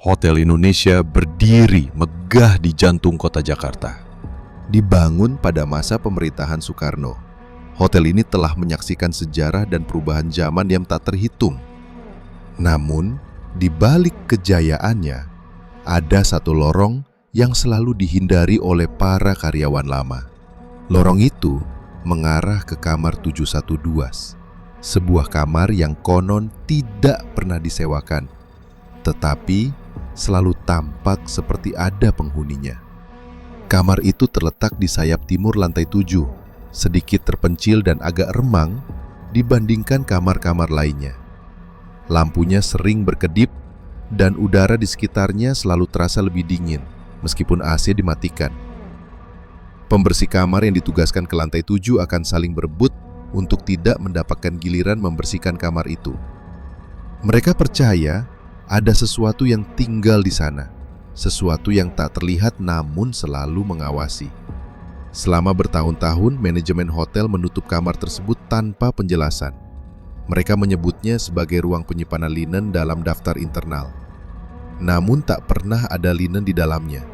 Hotel Indonesia berdiri megah di jantung kota Jakarta. Dibangun pada masa pemerintahan Soekarno, hotel ini telah menyaksikan sejarah dan perubahan zaman yang tak terhitung. Namun, di balik kejayaannya, ada satu lorong yang selalu dihindari oleh para karyawan lama. Lorong itu mengarah ke kamar 712, sebuah kamar yang konon tidak pernah disewakan, tetapi selalu tampak seperti ada penghuninya. Kamar itu terletak di sayap timur lantai 7, sedikit terpencil dan agak remang dibandingkan kamar-kamar lainnya. Lampunya sering berkedip dan udara di sekitarnya selalu terasa lebih dingin meskipun AC dimatikan. Pembersih kamar yang ditugaskan ke lantai 7 akan saling berebut untuk tidak mendapatkan giliran membersihkan kamar itu. Mereka percaya ada sesuatu yang tinggal di sana, sesuatu yang tak terlihat namun selalu mengawasi. Selama bertahun-tahun, manajemen hotel menutup kamar tersebut tanpa penjelasan. Mereka menyebutnya sebagai ruang penyimpanan linen dalam daftar internal. Namun tak pernah ada linen di dalamnya.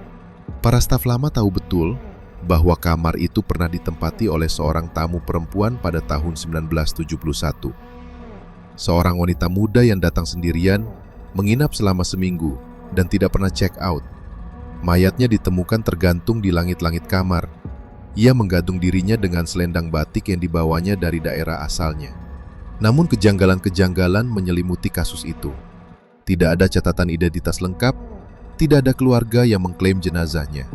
Para staf lama tahu betul bahwa kamar itu pernah ditempati oleh seorang tamu perempuan pada tahun 1971. Seorang wanita muda yang datang sendirian, menginap selama seminggu dan tidak pernah check out. Mayatnya ditemukan tergantung di langit-langit kamar. Ia menggantung dirinya dengan selendang batik yang dibawanya dari daerah asalnya. Namun kejanggalan-kejanggalan menyelimuti kasus itu. Tidak ada catatan identitas lengkap, tidak ada keluarga yang mengklaim jenazahnya,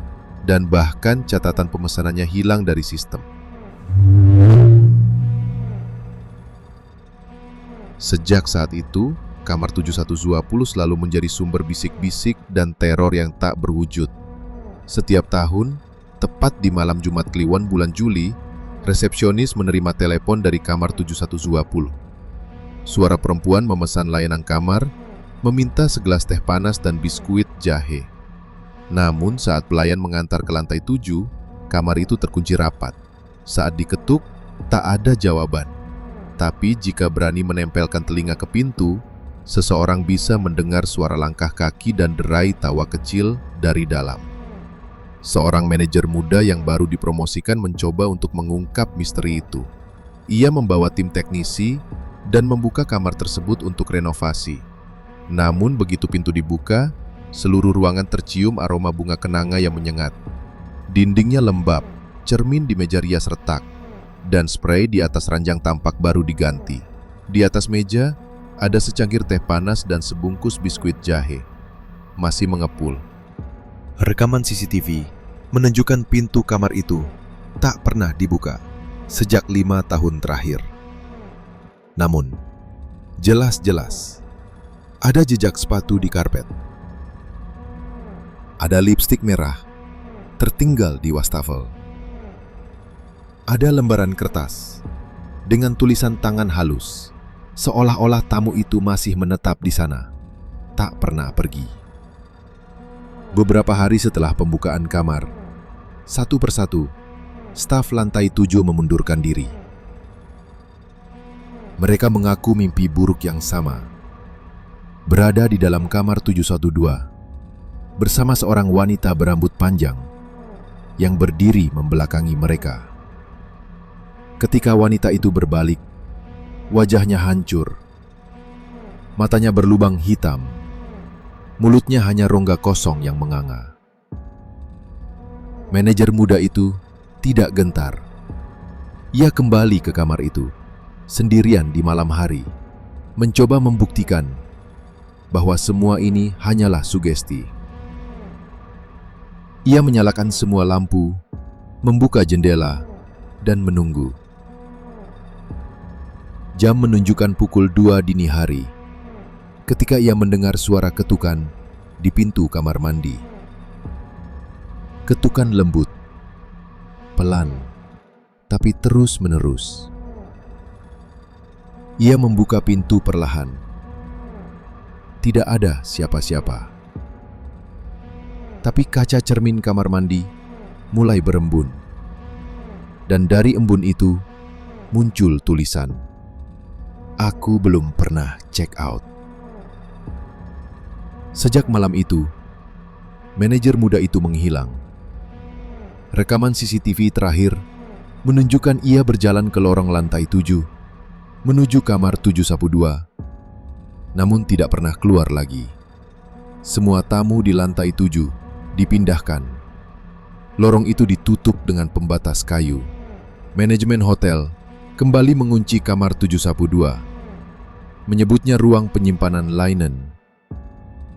dan bahkan catatan pemesanannya hilang dari sistem. Sejak saat itu, kamar 710 selalu menjadi sumber bisik-bisik dan teror yang tak berwujud. Setiap tahun, tepat di malam Jumat Kliwon bulan Juli, resepsionis menerima telepon dari kamar 710. Suara perempuan memesan layanan kamar, meminta segelas teh panas dan biskuit jahe. Namun saat pelayan mengantar ke lantai 7, kamar itu terkunci rapat. Saat diketuk, tak ada jawaban. Tapi jika berani menempelkan telinga ke pintu, seseorang bisa mendengar suara langkah kaki dan derai tawa kecil dari dalam. Seorang manajer muda yang baru dipromosikan mencoba untuk mengungkap misteri itu. Ia membawa tim teknisi dan membuka kamar tersebut untuk renovasi. Namun begitu pintu dibuka, seluruh ruangan tercium aroma bunga kenanga yang menyengat. Dindingnya lembab, cermin di meja rias retak, dan spray di atas ranjang tampak baru diganti. Di atas meja, ada secangkir teh panas dan sebungkus biskuit jahe. Masih mengepul. Rekaman CCTV menunjukkan pintu kamar itu tak pernah dibuka sejak 5 tahun terakhir. Namun, jelas-jelas ada jejak sepatu di karpet. Ada lipstik merah tertinggal di wastafel. Ada lembaran kertas dengan tulisan tangan halus, seolah-olah tamu itu masih menetap di sana, tak pernah pergi. Beberapa hari setelah pembukaan kamar, satu persatu, staf lantai 7 memundurkan diri. Mereka mengaku mimpi buruk yang sama. Berada di dalam kamar 712, bersama seorang wanita berambut panjang yang berdiri membelakangi mereka. Ketika wanita itu berbalik, wajahnya hancur, matanya berlubang hitam, mulutnya hanya rongga kosong yang menganga. Manajer muda itu tidak gentar. Ia kembali ke kamar itu, sendirian di malam hari, mencoba membuktikan bahwa semua ini hanyalah sugesti. Ia menyalakan semua lampu, membuka jendela, dan menunggu. Jam menunjukkan pukul 2 dini hari ketika ia mendengar suara ketukan di pintu kamar mandi. Ketukan lembut, pelan, tapi terus-menerus. Ia membuka pintu perlahan. Tidak ada siapa-siapa. Tapi kaca cermin kamar mandi mulai berembun. Dan dari embun itu muncul tulisan, "Aku belum pernah check out." Sejak malam itu, manajer muda itu menghilang. Rekaman CCTV terakhir menunjukkan ia berjalan ke lorong lantai 7 menuju kamar 712, namun tidak pernah keluar lagi. Semua tamu di lantai 7 dipindahkan. Lorong itu ditutup dengan pembatas kayu. Manajemen hotel kembali mengunci kamar 712, menyebutnya ruang penyimpanan linen,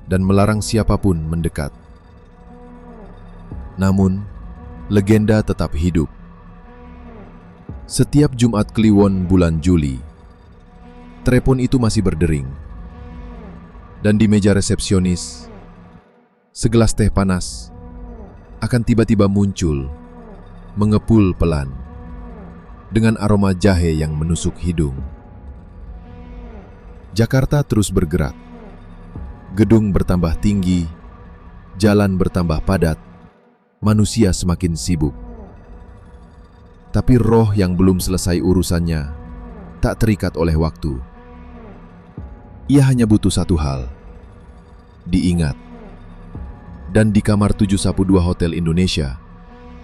dan melarang siapapun mendekat. Namun, legenda tetap hidup. Setiap Jumat Kliwon bulan Juli, telepon itu masih berdering. Dan di meja resepsionis, segelas teh panas akan tiba-tiba muncul, mengepul pelan, dengan aroma jahe yang menusuk hidung. Jakarta terus bergerak. Gedung bertambah tinggi, jalan bertambah padat, manusia semakin sibuk. Tapi roh yang belum selesai urusannya tak terikat oleh waktu. Ia hanya butuh satu hal, diingat. Dan di kamar 712 Hotel Indonesia,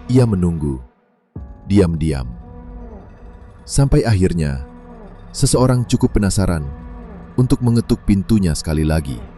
ia menunggu, diam-diam. Sampai akhirnya, seseorang cukup penasaran untuk mengetuk pintunya sekali lagi.